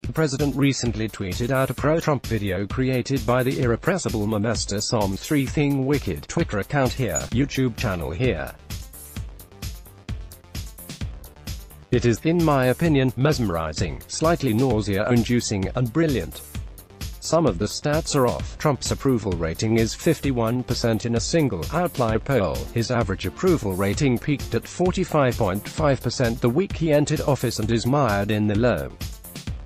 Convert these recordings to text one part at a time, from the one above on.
The president recently tweeted out a pro-Trump video created by the irrepressible Mr. Som 3 Thing Wicked Twitter account here, YouTube channel here. It is, in my opinion, mesmerizing, slightly nausea-inducing, and brilliant. Some of the stats are off. Trump's approval rating is 51% in a single outlier poll. His average approval rating peaked at 45.5% the week he entered office and is mired in the low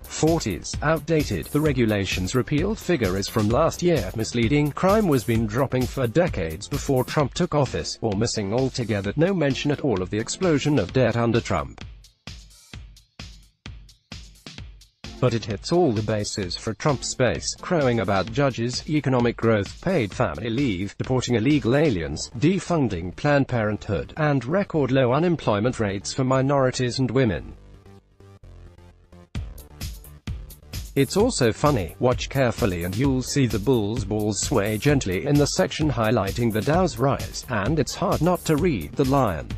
40s. Outdated. The regulations repeal figure is from last year. Misleading. Crime was been dropping for decades before Trump took office, or missing altogether. No mention at all of the explosion of debt under Trump. But it hits all the bases for Trump's base, crowing about judges, economic growth, paid family leave, deporting illegal aliens, defunding Planned Parenthood, and record low unemployment rates for minorities and women. It's also funny. Watch carefully and you'll see the bull's balls sway gently in the section highlighting the Dow's rise, and it's hard not to read the lion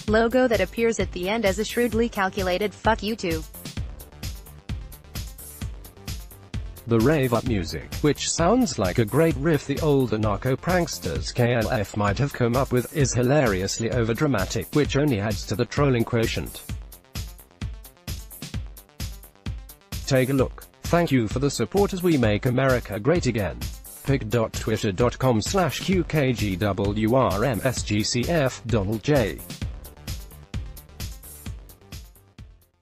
logo that appears at the end as a shrewdly calculated "fuck you too." The rave-up music, which sounds like a great riff the old anarcho-pranksters KLF might have come up with, is hilariously overdramatic, which only adds to the trolling quotient. Take a look. Thank you for the support as we make America great again. pic.twitter.com/QKGWRMSGCF, Donald J.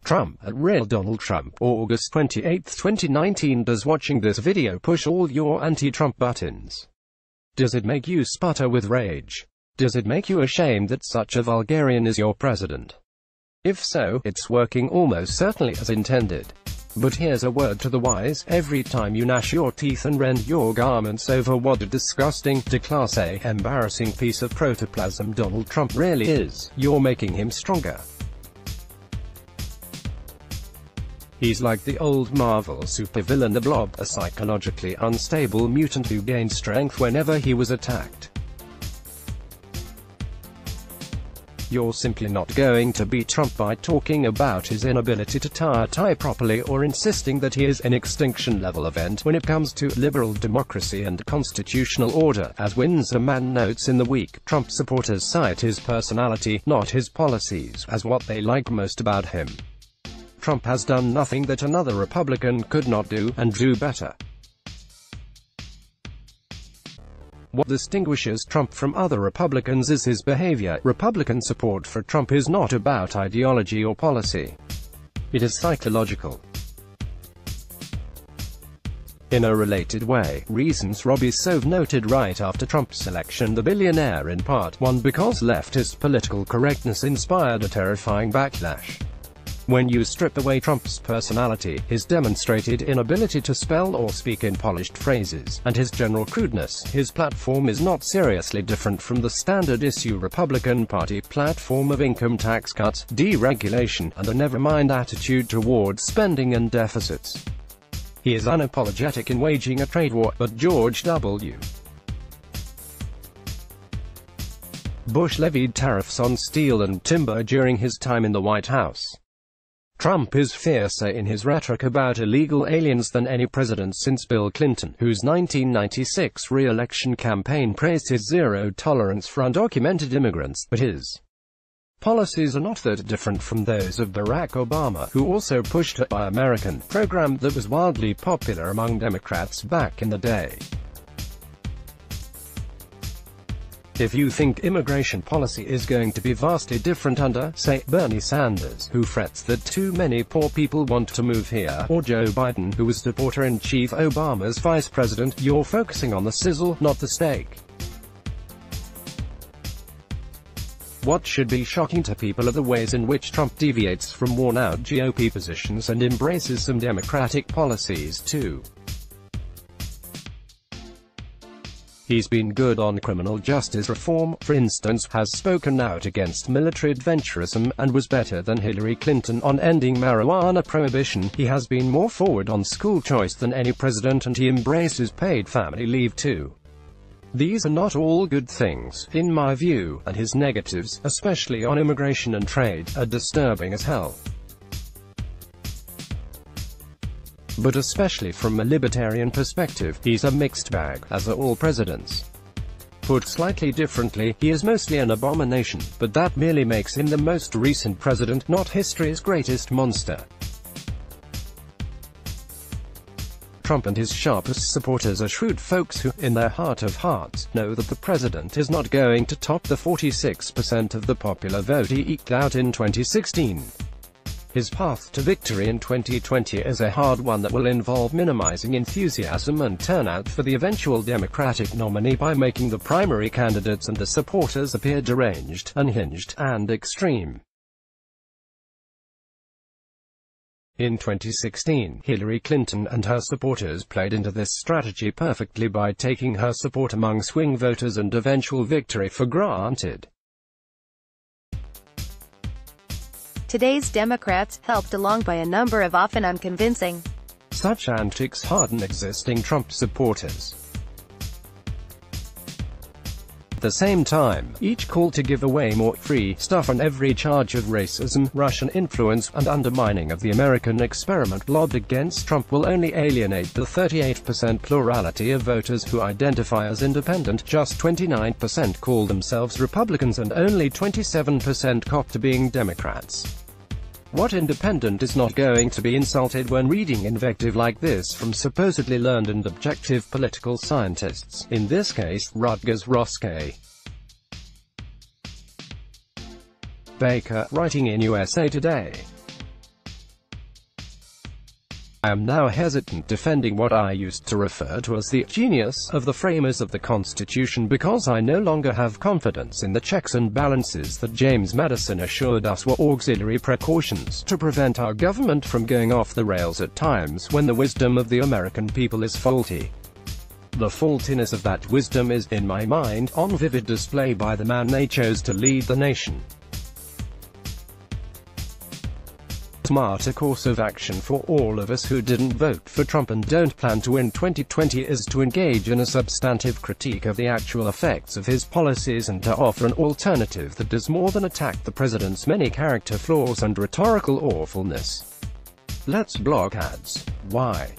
Trump at Real Donald Trump, August 28, 2019. Does watching this video push all your anti-Trump buttons? Does it make you sputter with rage? Does it make you ashamed that such a vulgarian is your president? If so, it's working almost certainly as intended. But here's a word to the wise: every time you gnash your teeth and rend your garments over what a disgusting, déclassé, embarrassing piece of protoplasm Donald Trump really is, you're making him stronger. He's like the old Marvel supervillain the Blob, a psychologically unstable mutant who gained strength whenever he was attacked. You're simply not going to beat Trump by talking about his inability to tie properly or insisting that he is an extinction-level event when it comes to liberal democracy and constitutional order. As Windsor Man notes in The Week, Trump supporters cite his personality, not his policies, as what they like most about him. Trump has done nothing that another Republican could not do, and do better. What distinguishes Trump from other Republicans is his behavior. Republican support for Trump is not about ideology or policy. It is psychological. In a related way, reasons Robbie Sove noted right after Trump's election, the billionaire in part won because leftist political correctness inspired a terrifying backlash. When you strip away Trump's personality, his demonstrated inability to spell or speak in polished phrases, and his general crudeness, his platform is not seriously different from the standard-issue Republican Party platform of income tax cuts, deregulation, and a never-mind attitude towards spending and deficits. He is unapologetic in waging a trade war, but George W. Bush levied tariffs on steel and timber during his time in the White House. Trump is fiercer in his rhetoric about illegal aliens than any president since Bill Clinton, whose 1996 re-election campaign praised his zero tolerance for undocumented immigrants, but his policies are not that different from those of Barack Obama, who also pushed a Buy American program that was wildly popular among Democrats back in the day. If you think immigration policy is going to be vastly different under, say, Bernie Sanders, who frets that too many poor people want to move here, or Joe Biden, who was supporter-in-chief Obama's vice president, you're focusing on the sizzle, not the steak. What should be shocking to people are the ways in which Trump deviates from worn-out GOP positions and embraces some Democratic policies too. He's been good on criminal justice reform, for instance, has spoken out against military adventurism, and was better than Hillary Clinton on ending marijuana prohibition. He has been more forward on school choice than any president, and he embraces paid family leave too. These are not all good things, in my view, and his negatives, especially on immigration and trade, are disturbing as hell. But especially from a libertarian perspective, he's a mixed bag, as are all presidents. Put slightly differently, he is mostly an abomination, but that merely makes him the most recent president, not history's greatest monster. Trump and his sharpest supporters are shrewd folks who, in their heart of hearts, know that the president is not going to top the 46% of the popular vote he eked out in 2016. His path to victory in 2020 is a hard one that will involve minimizing enthusiasm and turnout for the eventual Democratic nominee by making the primary candidates and the supporters appear deranged, unhinged, and extreme. In 2016, Hillary Clinton and her supporters played into this strategy perfectly by taking her support among swing voters and eventual victory for granted. Today's Democrats, helped along by a number of often unconvincing. Such antics harden existing Trump supporters. At the same time, each call to give away more free stuff and every charge of racism, Russian influence, and undermining of the American experiment lobbed against Trump will only alienate the 38% plurality of voters who identify as independent. Just 29% call themselves Republicans and only 27% cop to being Democrats. What independent is not going to be insulted when reading invective like this from supposedly learned and objective political scientists, in this case, Rutgers Roske. Baker, writing in USA Today. I am now hesitant defending what I used to refer to as the genius of the framers of the Constitution because I no longer have confidence in the checks and balances that James Madison assured us were auxiliary precautions to prevent our government from going off the rails at times when the wisdom of the American people is faulty. The faultiness of that wisdom is, in my mind, on vivid display by the man they chose to lead the nation. Smarter course of action for all of us who didn't vote for Trump and don't plan to win 2020 is to engage in a substantive critique of the actual effects of his policies and to offer an alternative that does more than attack the president's many character flaws and rhetorical awfulness. Let's block ads. Why?